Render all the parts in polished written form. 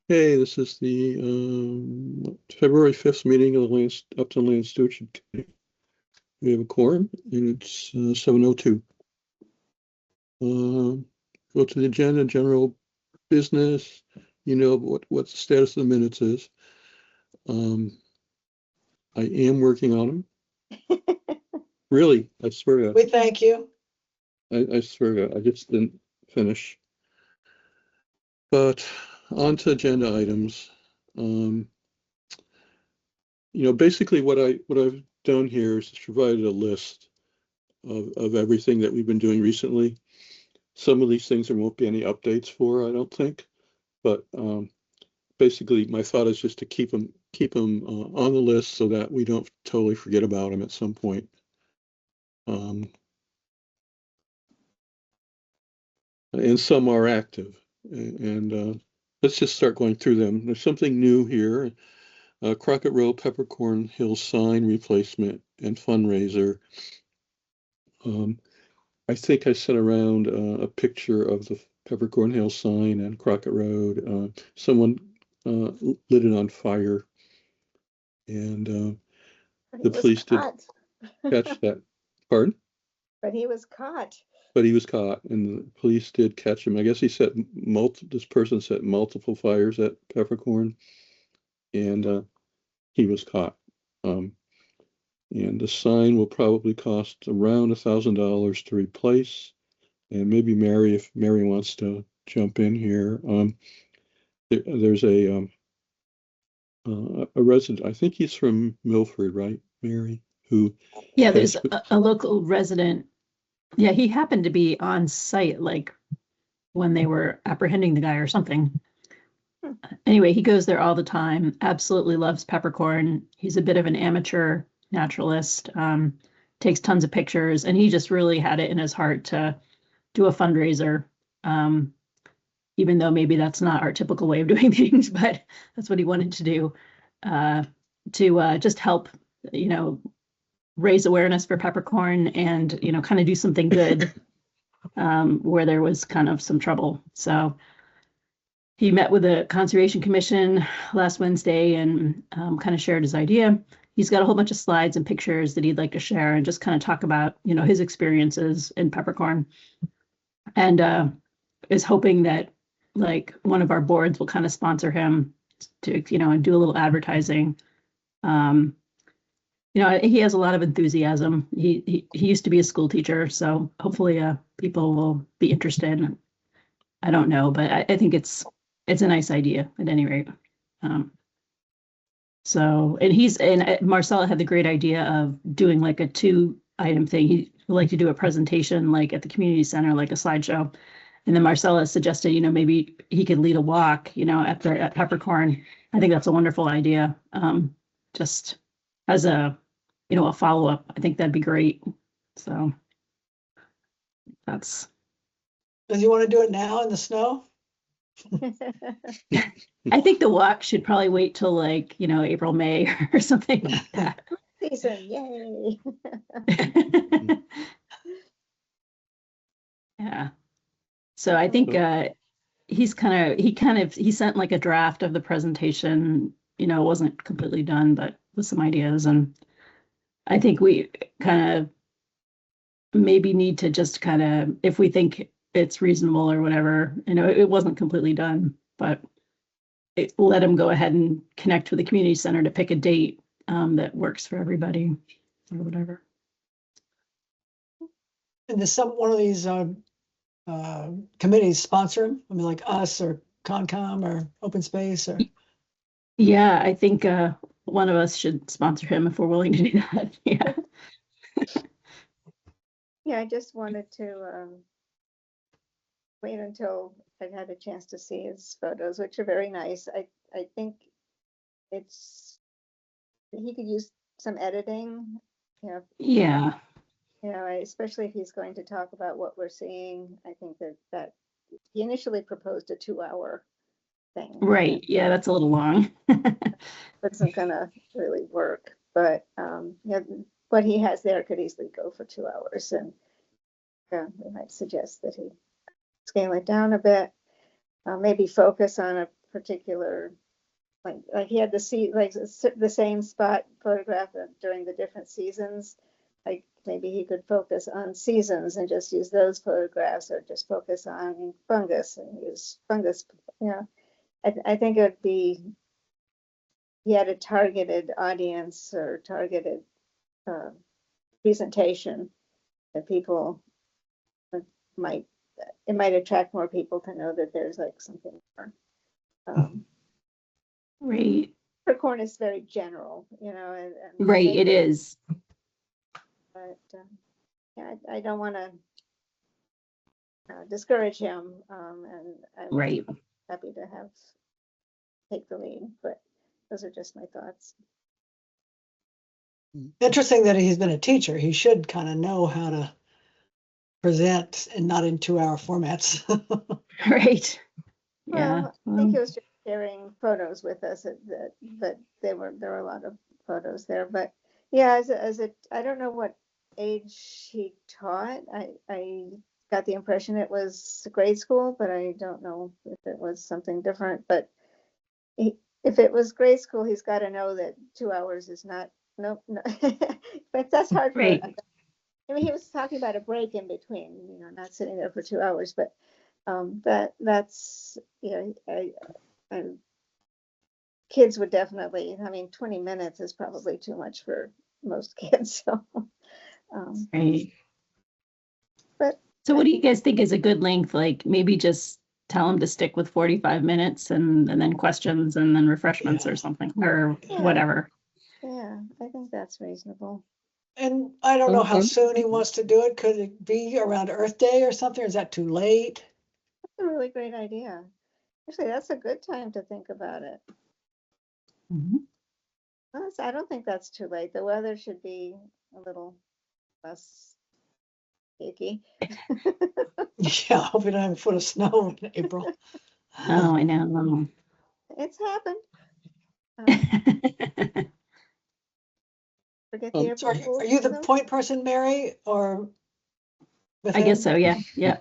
Hey, this is the February 5th meeting of the Upton Land Stewardship Committee. We have a quorum and it's 7:02. Go to the agenda, general business. You know what the status of the minutes is. I am working on them. Really, I swear to God. We thank you. I swear to God, I just didn't finish. But on to agenda items. Basically what I've done here is provided a list of everything that we've been doing recently. Some of these things there won't be any updates for, I don't think, but basically my thought is just to keep them on the list so that we don't totally forget about them at some point. And some are active, and let's just start going through them. There's something new here. Crockett Road Peppercorn Hill sign replacement and fundraiser. I think I sent around a picture of the Peppercorn Hill sign and Crockett Road. Someone lit it on fire, and the police did catch that. Pardon? But he was caught. But he was caught, and the police did catch him. I guess he set this person set multiple fires at Peppercorn, and he was caught. And the sign will probably cost around $1,000 to replace. And maybe Mary, if Mary wants to jump in here, there's a resident. I think he's from Milford, right, Mary? Yeah, there's a local resident. Yeah, he happened to be on site, like when they were apprehending the guy or something. Anyway, he goes there all the time. Absolutely loves peppercorn. He's a bit of an amateur naturalist. Takes tons of pictures, and he just really had it in his heart to do a fundraiser, even though maybe that's not our typical way of doing things, but that's what he wanted to do, to just help, raise awareness for peppercorn and, kind of do something good where there was kind of some trouble. So he met with the Conservation Commission last Wednesday and kind of shared his idea. He's got a whole bunch of slides and pictures that he'd like to share and just kind of talk about, his experiences in peppercorn. And is hoping that like one of our boards will kind of sponsor him to, and do a little advertising. He has a lot of enthusiasm. He used to be a school teacher, so hopefully people will be interested. I don't know, but I think it's a nice idea at any rate. And Marcella had the great idea of doing like a 2-item thing. He would like to do a presentation like at the community center, like a slideshow. And then Marcella suggested, maybe he could lead a walk, at Peppercorn. I think that's a wonderful idea. Just as a follow-up, I think that'd be great. So that's. Does he want to do it now in the snow? I think the walk should probably wait till like, April, May or something like that. Season, yay. Yeah. So I think he sent like a draft of the presentation, it wasn't completely done, but with some ideas. And I think we kind of maybe need to just kind of, if we think it's reasonable or whatever, it wasn't completely done, but let him go ahead and connect with the community center to pick a date that works for everybody or whatever. And does one of these committees sponsor him? I mean, like us or Concom or Open Space or? Yeah, I think one of us should sponsor him if we're willing to do that. Yeah. Yeah, I just wanted to wait until I've had a chance to see his photos, which are very nice. I think he could use some editing. Yeah. Especially if he's going to talk about what we're seeing. I think that he initially proposed a 2-hour thing. Right. Yeah, that's a little long. That's not gonna really work. But what he has there could easily go for 2 hours, and we might suggest that he scale it down a bit. Maybe focus on particular, like he had the same spot photographed during the different seasons. Like maybe he could focus on seasons and just use those photographs, or just focus on fungus and use fungus. You know, I think it would be, he had a targeted audience or targeted presentation that people might, it might attract more people to know that there's like something more. Right. Peppercorn is very general, you know, and Right, it is. But yeah, I don't want to discourage him, and I'm Right. happy to take the lead. But those are just my thoughts. Interesting that he's been a teacher. He should kind of know how to present and not in 2-hour formats. Right. Yeah. Well, I think he was just sharing photos with us, but there were a lot of photos there. But yeah, I don't know what age he taught. I got the impression it was grade school, but I don't know if it was something different. But if it was grade school, he's got to know that 2 hours is not, no. But that's hard for. Right. I mean, he was talking about a break in between, you know, not sitting there for 2 hours, but that's, you know, kids would definitely, I mean, 20 minutes is probably too much for most kids. So, Right. but So what do you guys think is a good length? Like maybe just tell them to stick with 45 minutes and then questions and then refreshments or something, or Yeah. whatever. yeah, I think that's reasonable. And I don't know how soon he wants to do it. Could it be around Earth Day or something? Or is that too late? That's a really great idea. Actually, that's a good time to think about it. Mhm. I don't think that's too late. The weather should be a little less icky. Yeah, I hope we don't have a foot of snow in April. Oh, I know. It's happened. Um, Forget the So April are you the Fools, point person, Mary, or with I guess him? so. Yeah. Yeah.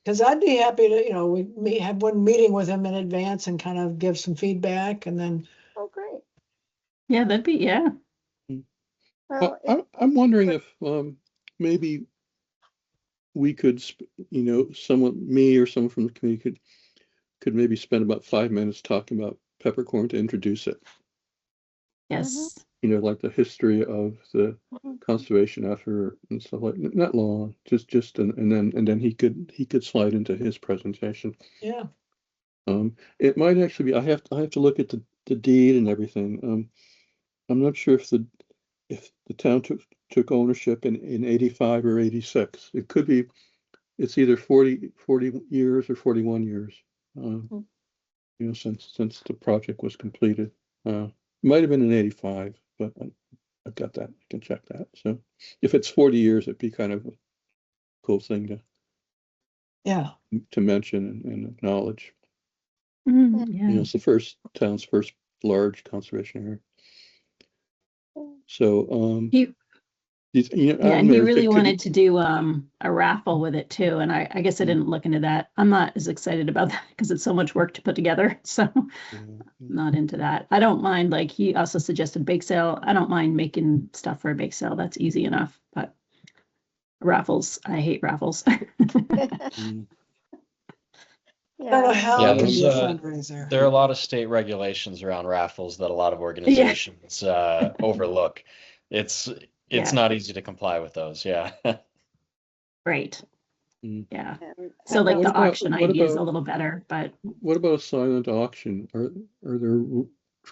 Because I'd be happy to, you know, we have one meeting with him in advance and kind of give some feedback, and then Oh, great. Yeah. That'd be, yeah. Well, I'm wondering if maybe we could, you know, me or someone from the community could maybe spend about 5 minutes talking about peppercorn to introduce it. Yes. You know, like the history of the conservation effort and stuff like that. Not long, just and then he could slide into his presentation. yeah, It might actually be. I have to look at the deed and everything. I'm not sure if the town took ownership in 85 or 86. It could be. It's either 40 years or 41 years. You know, since the project was completed. Might have been in 85, but I've got that. I can check that. So if it's 40 years, it'd be kind of a cool thing yeah. to mention and acknowledge. Mhm. You know, Yeah. it's the town's first large conservation area. So He, you know, yeah, and he Mary, really could wanted to do a raffle with it too. And I guess I didn't look into that. I'm not as excited about that because it's so much work to put together. So not into that. I don't mind, like he also suggested bake sale. I don't mind making stuff for a bake sale. That's easy enough. But raffles, I hate raffles. I don't know how Yeah, it can there's be a fundraiser. there are a lot of state regulations around raffles that a lot of organizations overlook. It's Yeah. not easy to comply with those. Yeah. Right. Mm. Yeah. and So like What the about- auction what idea is a about- little better, but What about a silent auction? Are there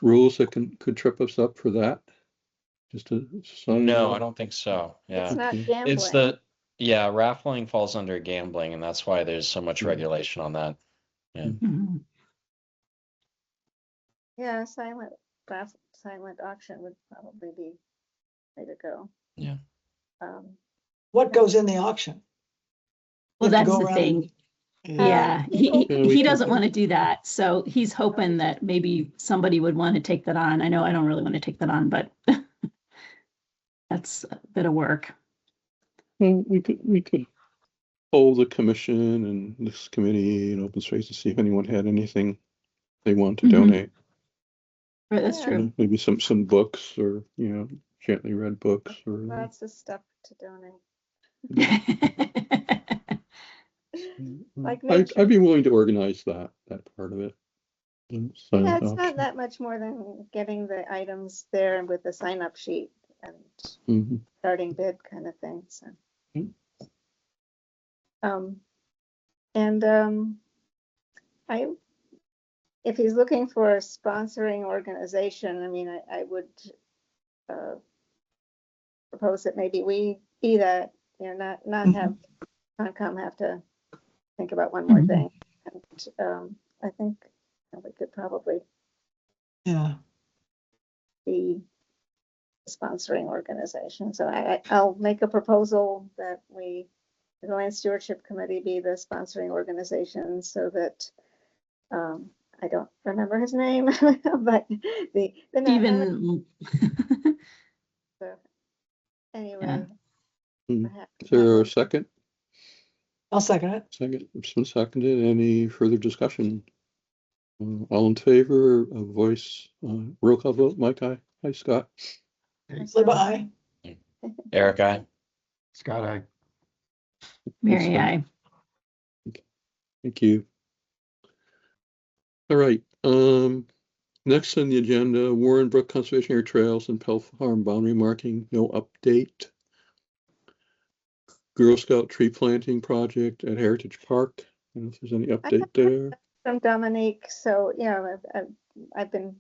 rules that could trip us up for that? Just a silent No, I auction? don't think so. it's Yeah. not Okay. gambling. It's raffling falls under gambling, and that's why there's so much Mm. regulation on that. Yeah. mhm. Yeah, silent auction would probably be the way to go. Yeah. What goes in the auction? Well, You have to that's go the around thing. and- Yeah, people- Yeah, we he can- doesn't want to do that. So he's hoping that maybe somebody would want to take that on. I know I don't really want to take that on, but that's a bit of work. Well, we could poll the commission and this committee and open space to see if anyone had anything they want to Mhm. donate. Right, that's Yeah. true. Maybe some books or, gently read books or. Lots of stuff to donate. Like nature. I'd be willing to organize that part of it. Sign Yeah, up it's not option. that much more than getting the items there with the sign-up sheet and Mhm. starting bid kind of thing, so. Mm. And if he's looking for a sponsoring organization, I mean, I would propose that maybe we be that, not have Concom have to think about one more thing. And I think we could probably Yeah. be a sponsoring organization. So I'll make a proposal that the Land Stewardship Committee be the sponsoring organization so that I don't remember his name, but Stephen, so anyway. Hmm. I have Is to have there a one. second? I'll second it. Second, it's been seconded. Any further discussion? All in favor, a voice, roll call vote, Mike, aye. Hi, Scott. Liba, aye. Eric, I. Scott, I. Mary, I. Thank you. All right, next on the agenda, Warren Brook Conservation Area Trails and Pell Farm boundary marking, no update. Girl Scout tree planting project at Heritage Park. I don't know if there's any update there. From Dominique, so I've been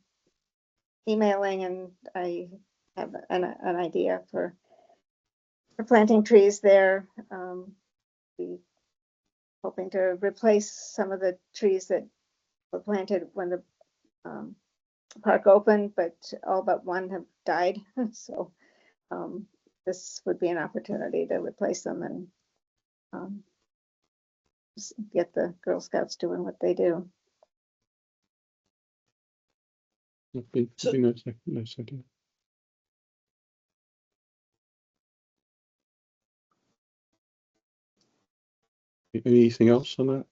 emailing and I have an idea for planting trees there. Be hoping to replace some of the trees that were planted when the park opened, but all but one have died. So this would be an opportunity to replace them and just get the Girl Scouts doing what they do. That'd be nice idea. Anything else on that?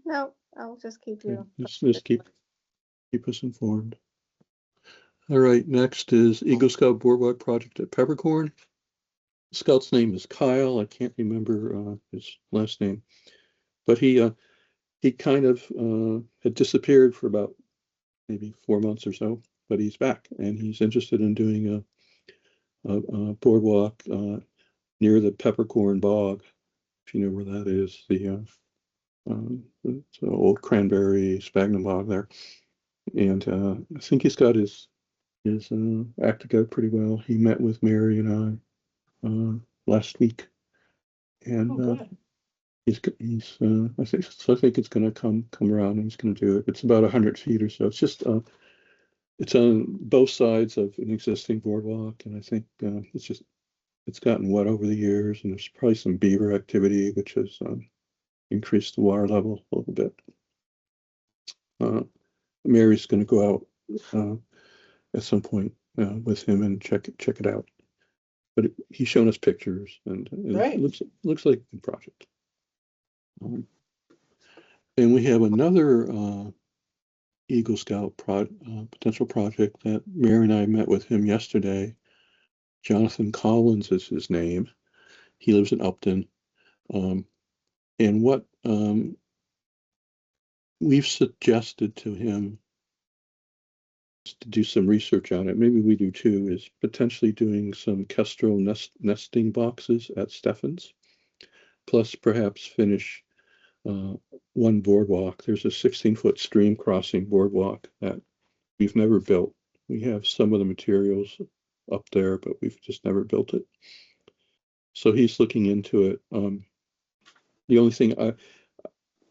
No, I'll just keep you. Just keep us informed. All right, next is Eagle Scout Boardwalk project at Peppercorn. Scout's name is Kyle. I can't remember his last name, but he kind of had disappeared for about maybe 4 months or so, but he's back and he's interested in doing a boardwalk near the Peppercorn Bog, if you know where that is, the old cranberry sphagnum bog there. And I think he's got his act together pretty well. He met with Mary and I last week, and Good. I think it's going to come around and he's going to do it. It's about 100 feet or so. It's just it's on both sides of an existing boardwalk, and I think it's gotten wet over the years, and there's probably some beaver activity which has increased the water level a little bit. Mary's going to go out at some point with him and check it out. But he's shown us pictures, and Right. it looks like a good project. And we have another Eagle Scout potential project that Mary and I met with him yesterday. Jonathan Collins is his name. He lives in Upton. And what we've suggested to him to do some research on it, maybe we do too, is potentially doing some kestrel nesting boxes at Steffens, plus perhaps finish one boardwalk. There's a 16-foot stream crossing boardwalk that we've never built. We have some of the materials up there, but we've just never built it. So he's looking into it. The only thing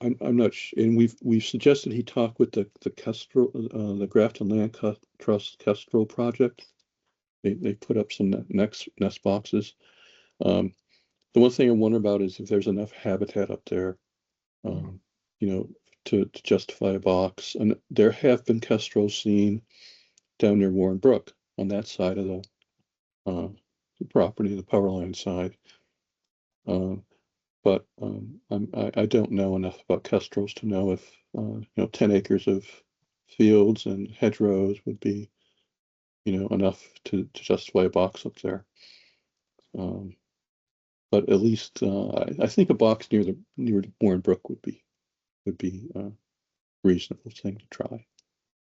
I'm not sure, and we've suggested he talk with the Kestrel, the Grafton Land Trust Kestrel project. They put up some nest boxes. The one thing I wonder about is if there's enough habitat up there, to justify a box. And there have been kestrels seen down near Warren Brook on that side of the property, the power line side. But I don't know enough about kestrels to know if 10 acres of fields and hedgerows would be enough to justify a box up there. But at least I think a box near the Warren Brook would be a reasonable thing to try.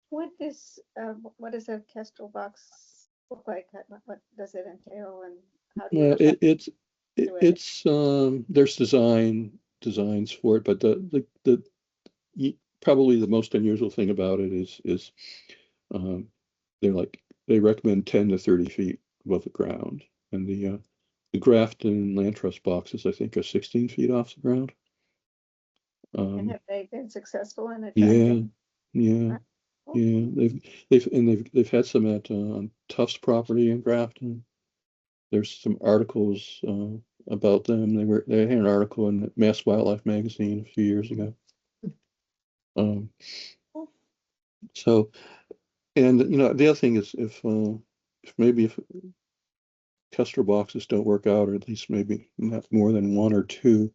What does a Kestrel box look like? What does it entail, and how do you do it? It's there's designs for it, but probably the most unusual thing about it is they recommend 10 to 30 feet above the ground, and the Grafton Land Trust boxes I think are 16 feet off the ground. And have they been successful in Yeah, attracting? yeah, Cool. yeah. They've had some at Tufts property in Grafton. There's some articles about them. They had an article in Mass Wildlife magazine a few years ago. So, and the other thing is if kestrel boxes don't work out, or at least maybe not more than one or two,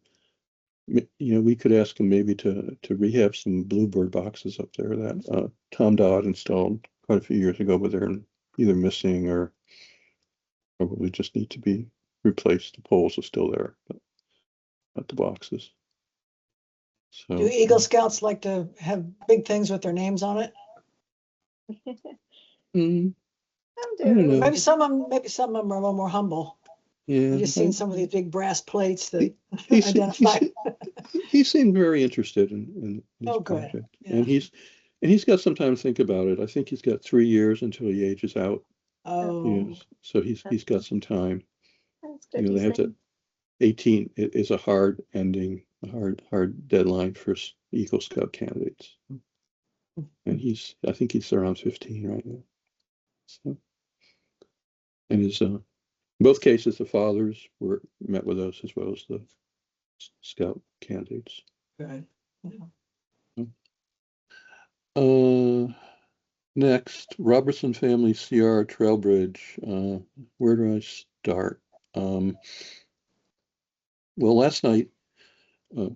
we could ask them maybe to rehab some bluebird boxes up there that Tom Dodd installed quite a few years ago, but they're either missing or probably just need to be replaced. The poles are still there, but not the boxes. So Do Eagle Scouts like to have big things with their names on it? mm, Some I don't do. know. Maybe some of them are a little more humble. Yeah, I've just seen some of these big brass plates that he identify. he seemed very interested in this Oh, good. project, Yeah. and he's got some time to think about it. I think he's got 3 years until he ages out. Oh, So he's got some time. That's good. They have to 18 is a hard ending, a hard deadline for Eagle Scout candidates, and I think he's around 15 right now. So, and his both cases the fathers were met with us as well as the Scout candidates. good. Yeah. Next, Robertson Family CR Trail Bridge. Where do I start? Well, last night, go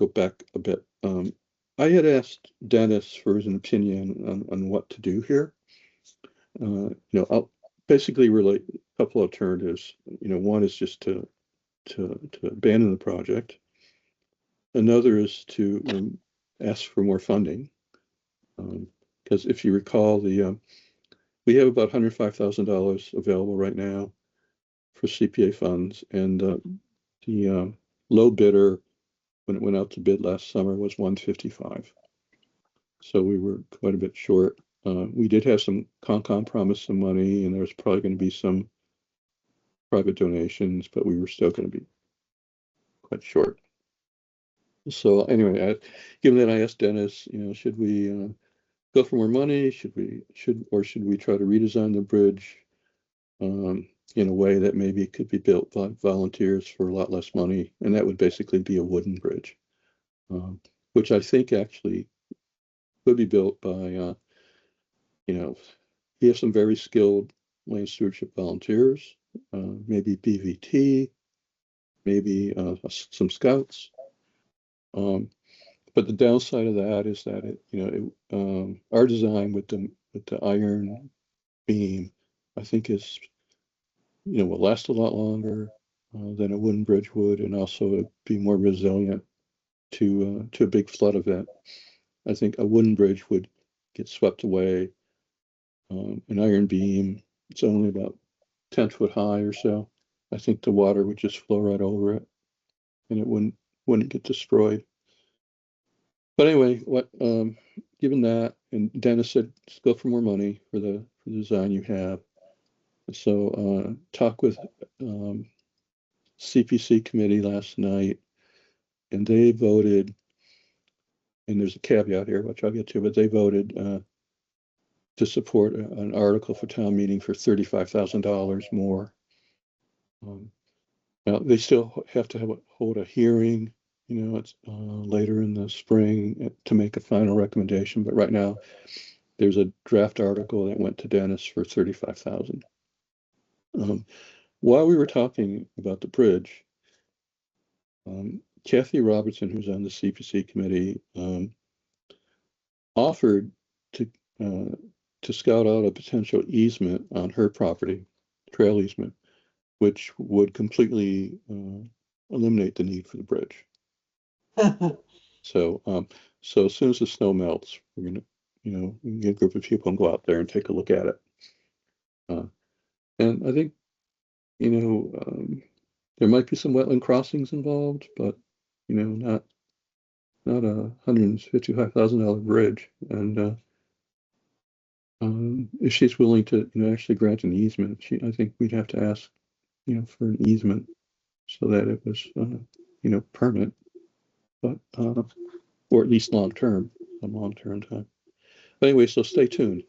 back a bit. I had asked Dennis for his opinion on what to do here. I'll basically relate a couple alternatives. One is just to abandon the project. Another is to ask for more funding. Because if you recall, we have about $105,000 available right now for CPA funds, and the low bidder when it went out to bid last summer was 155. So we were quite a bit short. We did have some Concom promise some money, and there was probably going to be some private donations, but we were still going to be quite short. So anyway, given that I asked Dennis, should we go for more money? Should we try to redesign the bridge in a way that maybe it could be built by volunteers for a lot less money? And that would basically be a wooden bridge, which I think actually could be built by, we have some very skilled land stewardship volunteers, maybe BVT, maybe some scouts. But the downside of that is that our design with the iron beam, I think will last a lot longer than a wooden bridge would, and also be more resilient to a big flood event. I think a wooden bridge would get swept away. An iron beam, it's only about 10 foot high or so. I think the water would just flow right over it, and it wouldn't get destroyed. But anyway, given that, and Dennis said, just go for more money for the design you have. So talk with CPC committee last night, and they voted, and there's a caveat here, which I'll get to, but they voted to support an article for town meeting for $35,000 more. Now they still have to hold a hearing, it's later in the spring to make a final recommendation. But right now, there's a draft article that went to Dennis for $35,000. while we were talking about the bridge, Kathy Robertson, who's on the CPC committee, offered to scout out a potential easement on her property, trail easement, which would completely eliminate the need for the bridge. So, so as soon as the snow melts, we're gonna, we can get a group of people and go out there and take a look at it. And I think, there might be some wetland crossings involved, but not a $155,000 bridge. And if she's willing to, actually grant an easement, I think we'd have to ask, for an easement so that it was, permanent, but or at least long term, some long term time. But anyway, so stay tuned.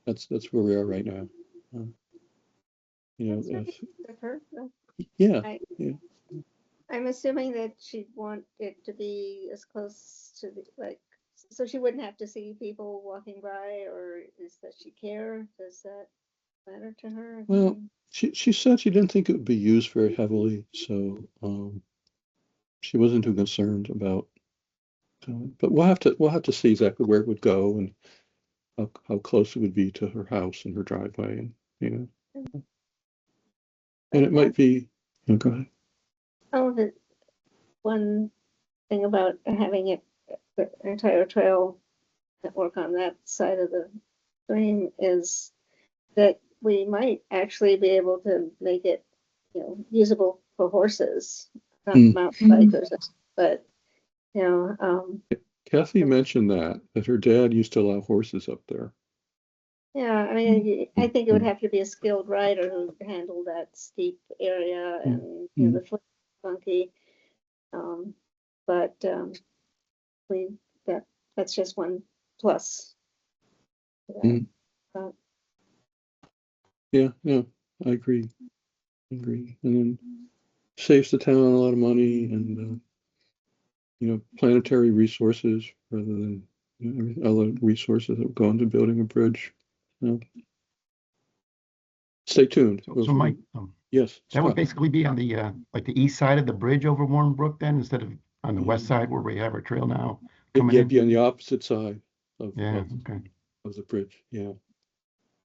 That's where we are right now. That's nice of her. Yeah, yeah. I'm assuming that she'd want it to be as close to so she wouldn't have to see people walking by, or is that she care? Does that matter to her? Well, she said she didn't think it would be used very heavily, so she wasn't too concerned about. But we'll have to see exactly where it would go and how close it would be to her house and her driveway, and and it might be. Go ahead. Oh, the one thing about having it, the entire trail network on that side of the stream is that we might actually be able to make it, usable for horses, not mountain bikers, but Kathy mentioned that her dad used to allow horses up there. yeah, I mean, I think it would have to be a skilled rider who handled that steep area, and the foot funky. But that's just one plus. Yeah, I agree. And then saves the town a lot of money, and planetary resources rather than other resources that go into building a bridge. Stay tuned. So Mike, yes, that would basically be on the like the east side of the bridge over Warren Brook, then, instead of on the west side where we have our trail now. It'd be on the opposite side of the bridge. Yeah.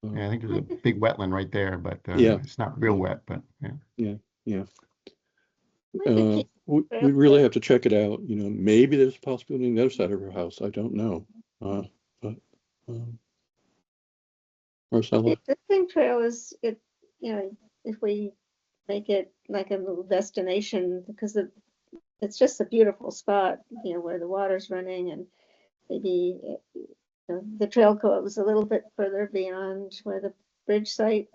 Yeah, I think there's a big wetland right there, but it's not real wet. But yeah. We really have to check it out. Maybe there's a possibility on the other side of her house. I don't know. But Marcella, the existing trail is if we make it like a little destination, because it's just a beautiful spot, where the water's running, and maybe the trail goes a little bit further beyond where the bridge site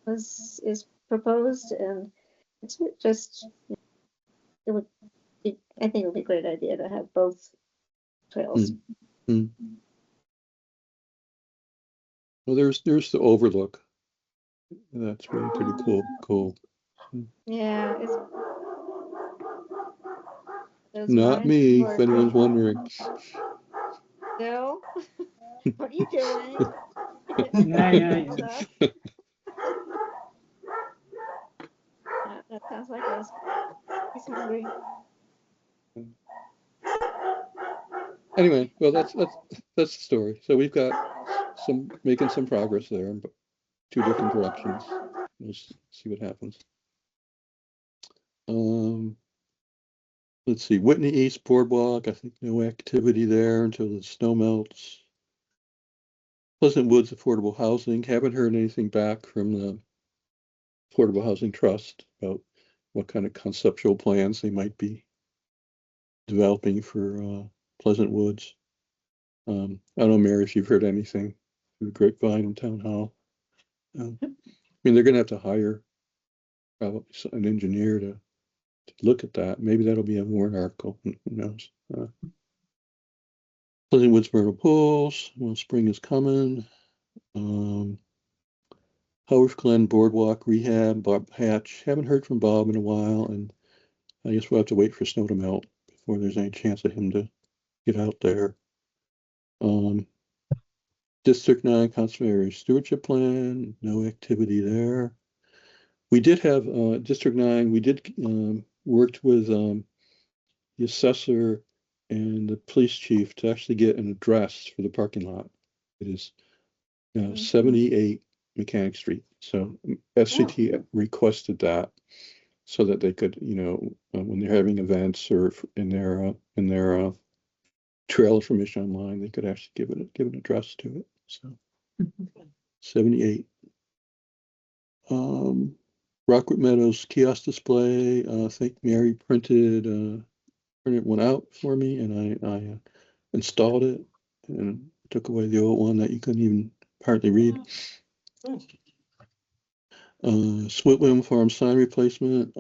is proposed, and it's just it would be, I think it would be a great idea to have both trails. Well, there's the overlook. That's really pretty cool. Yeah, not me, if anyone's wondering. Bill, what are you doing? Yeah. That sounds like us. He's hungry. Anyway, well, that's the story. So we've got making some progress there, but 2 different directions. We'll see what happens. Let's see, Whitney East Boardwalk. I think no activity there until the snow melts. Pleasant Woods Affordable Housing. Haven't heard anything back from the Affordable Housing Trust about what kind of conceptual plans they might be developing for Pleasant Woods. I don't know, Mary, if you've heard anything through the grapevine in Town Hall. I mean, they're going to have to hire probably an engineer to look at that. Maybe that'll be a warrant article. Who knows? Pleasant Woods Vernal Pools. Well, spring is coming. Howard Glen Boardwalk Rehab. Bob Hatch. Haven't heard from Bob in a while, and I guess we'll have to wait for snow to melt before there's any chance of him to get out there. District 9 Conservation Area Stewardship Plan. No activity there. We did have District 9, we did worked with the assessor and the police chief to actually get an address for the parking lot. It is 78 Mechanic Street. So SCT requested that so that they could, when they're having events or in their trail information online, they could actually give an address to it. So 78. Rockwood Meadows kiosk display. I think Mary printed one out for me, and I installed it and took away the old one that you couldn't even hardly read. Switwam Farm sign replacement.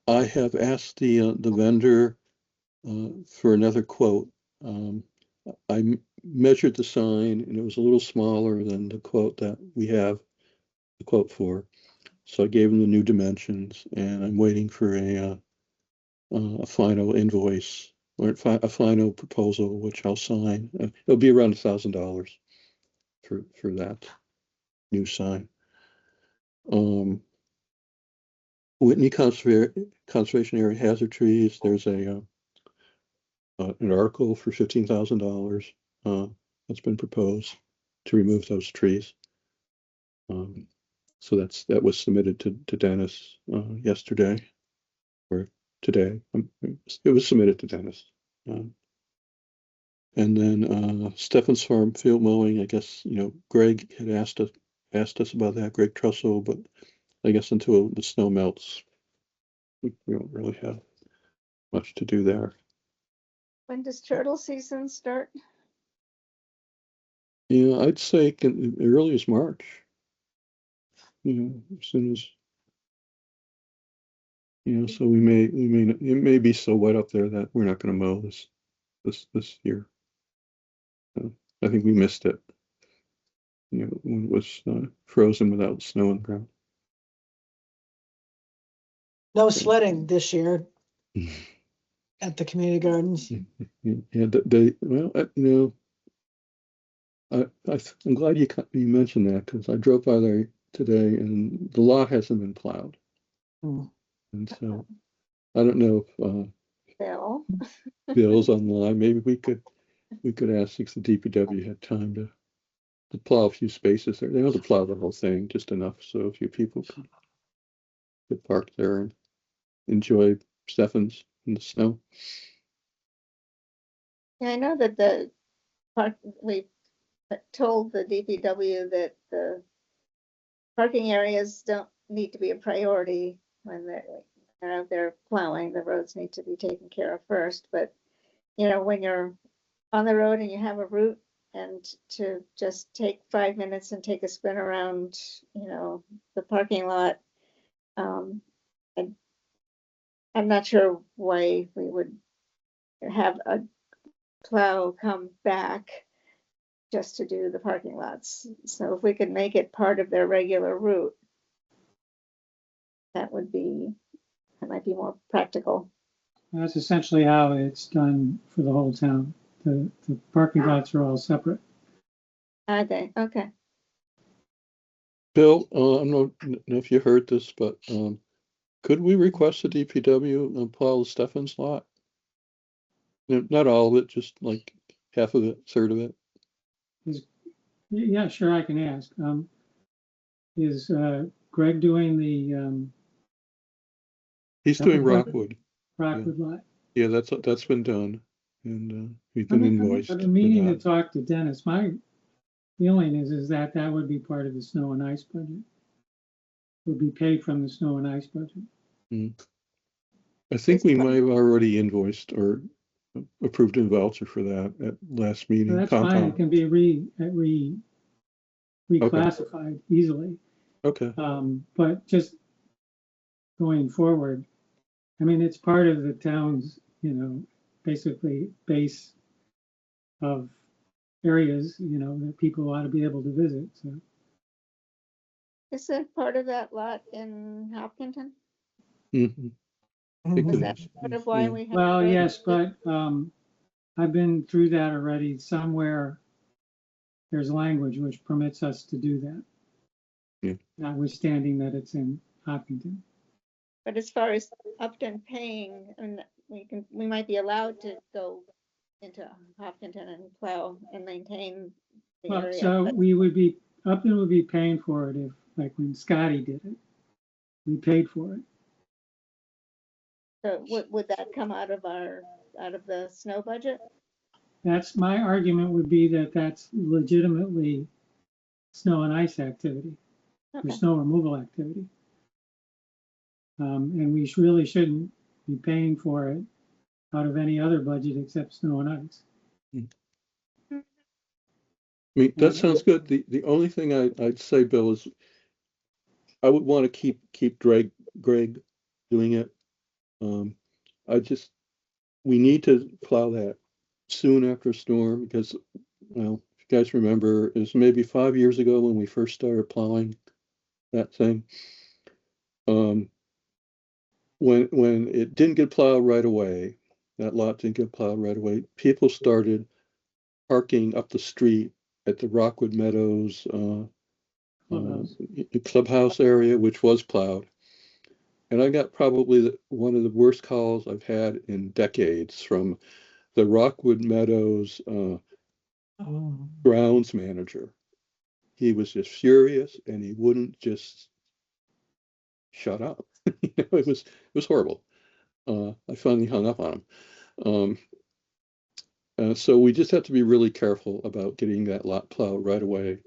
I have asked the vendor for another quote. I measured the sign, and it was a little smaller than the quote that we have the quote for. So I gave him the new dimensions, and I'm waiting for a final invoice or a final proposal, which I'll sign. It'll be around $1,000 for that new sign. Whitney Conservation Area Hazard Trees. There's an article for $15,000 that's been proposed to remove those trees. So that was submitted to Dennis yesterday or today. It was submitted to Dennis. And then Stefan's Farm field mowing. I guess Greg had asked us about that. Greg Trussell, but I guess until the snow melts, we don't really have much to do there. When does turtle season start? Yeah, I'd say early as March. As soon as so we may it may be so wet up there that we're not going to mow this year. I think we missed it. When it was frozen without snow on the ground. No sledding this year at the community gardens. I'm glad you mentioned that, because I drove by there today and the lot hasn't been plowed. And so I don't know if Bill's online. Maybe we could ask if the DPW had time to plow a few spaces there. They don't have to plow the whole thing, just enough so a few people could park there and enjoy Stefan's in the snow. Yeah, I know that we told the DPW that the parking areas don't need to be a priority when they're out there plowing. The roads need to be taken care of first. But when you're on the road and you have a route, and to just take 5 minutes and take a spin around, the parking lot. And I'm not sure why we would have a plow come back just to do the parking lots. So if we could make it part of their regular route, that might be more practical. That's essentially how it's done for the whole town. The parking lots are all separate. Are they? Okay. Bill, I don't know if you heard this, but could we request the DPW plow the Stefan's lot? Not all of it, just like half of it, third of it. Yeah, sure, I can ask. Is Greg doing the? He's doing Rockwood. Rockwood lot. Yeah, that's been done, and we've been invoiced. I've been meaning to talk to Dennis. My feeling is that would be part of the snow and ice budget. Would be paid from the snow and ice budget. I think we might have already invoiced or approved a voucher for that at last meeting. So that's fine. It can be reclassified easily. Okay. But just going forward, I mean, it's part of the town's, basically base of areas, that people ought to be able to visit. So. Is it part of that lot in Hopkinton? Mm-hmm. Is that part of why we have? Well, yes, but I've been through that already. Somewhere there's language which permits us to do that. Yeah. Notwithstanding that it's in Hopkinton. But as far as Upton paying, and we might be allowed to go into Hopkinton and plow and maintain the Well, area. so But Upton would be paying for it if, like when Scotty did it, we paid for it. so would that come out of the snow budget? That's my argument would be that that's legitimately snow and ice activity or Okay. snow removal activity. And we really shouldn't be paying for it out of any other budget except snow and ice. I mean, that sounds good. The only thing I'd say, Bill, is I would want to keep Greg doing it. We need to plow that soon after a storm because, well, if you guys remember, it was maybe 5 years ago when we first started plowing that thing. When it didn't get plowed right away, that lot didn't get plowed right away, people started parking up the street at the Rockwood Meadows clubhouse area, which was plowed. And I got probably one of the worst calls I've had in decades from the Rockwood Meadows grounds manager. He was just furious and he wouldn't just shut up. It was horrible. I finally hung up on him. So we just have to be really careful about getting that lot plowed right away,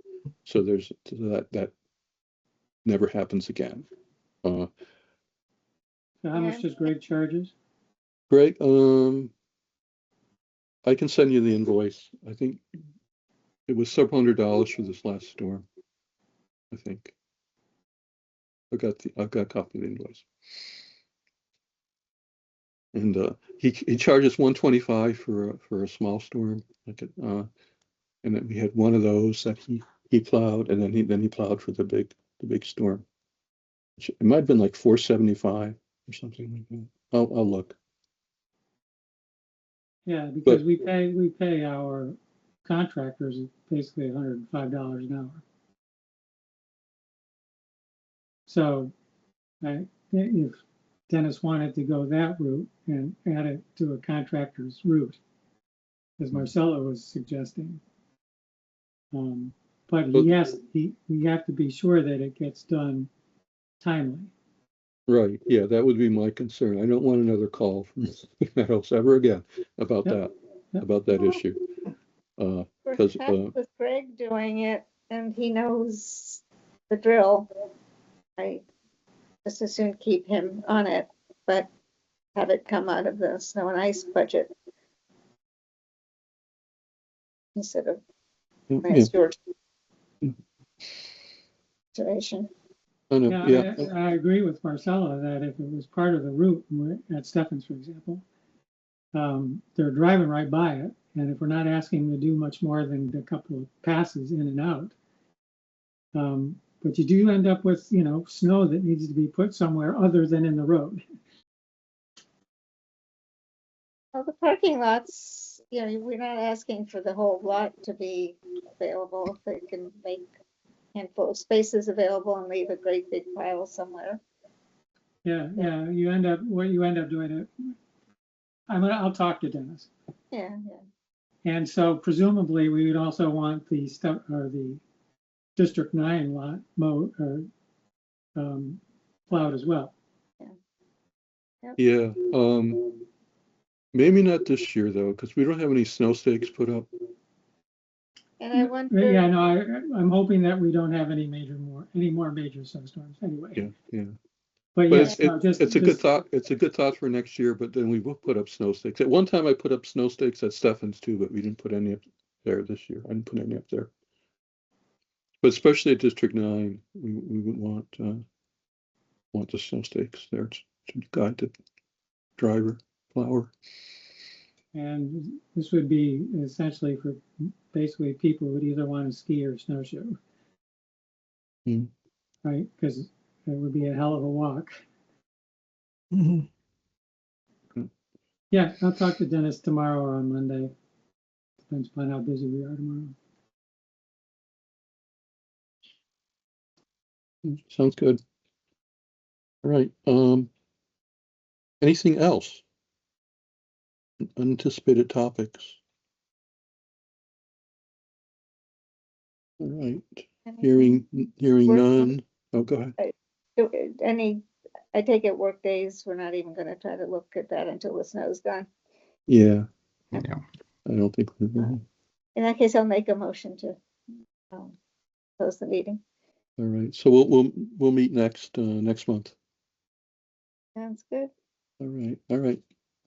so that never happens again. So how much does Greg charges? Greg, I can send you the invoice. I think it was several $100s for this last storm. I think I've got a copy of the invoice. And he charges $125 for a small storm. And then we had one of those that he plowed, and then he plowed for the big storm. It might have been like $475 or something like that. I'll look. Yeah, because we pay our contractors basically $105 an hour. So if Dennis wanted to go that route and add it to a contractor's route, as Marcelo was suggesting, but we have to be sure that it gets done timely. Right. Yeah, that would be my concern. I don't want another call from Meadows ever again about that issue. Because Perhaps with Greg doing it and he knows the drill, I just as soon keep him on it, but have it come out of the snow and ice budget instead of my stewardship situation. I agree with Marcella that if it was part of the route at Stephens, for example, they're driving right by it. And if we're not asking them to do much more than a couple of passes in and out, but you do end up with, snow that needs to be put somewhere other than in the road. Well, the parking lots, we're not asking for the whole lot to be available. If they can make a handful of spaces available and leave a great big pile somewhere. Yeah. You end up doing it. I'll talk to Dennis. Yeah. And so presumably we would also want the stuff or the District 9 lot mowed or plowed as well. Yeah. Maybe not this year though, because we don't have any snow stakes put up. And I wonder. Yeah, no, I'm hoping that we don't have any more major snowstorms anyway. Yeah. But yes, it's a good thought. It's a good thought for next year, but then we will put up snow stakes. At one time I put up snow stakes at Stephens too, but we didn't put any up there this year. I didn't put any up there. But especially at District 9, we would want the snow stakes there to guide the driver, plower. And this would be essentially for basically people who would either want to ski or snowshoe. Right? Because it would be a hell of a walk. Yeah, I'll talk to Dennis tomorrow or on Monday. Depends upon how busy we are tomorrow. Sounds good. All right, anything else? Unanticipated topics? All right, hearing Work- none. Oh, go ahead. I take it work days, we're not even gonna try to look at that until the snow's gone. Yeah, Yeah. I don't think we're going. In that case, I'll make a motion to close the meeting. All right, so we'll meet next month. Sounds good. All right.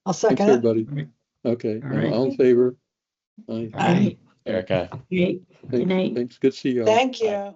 I'll Thanks, second it. everybody. Okay, All right. all in favor? Aye. Aye. Erica. Great. Good night. Thanks, good to see you all. Thank you.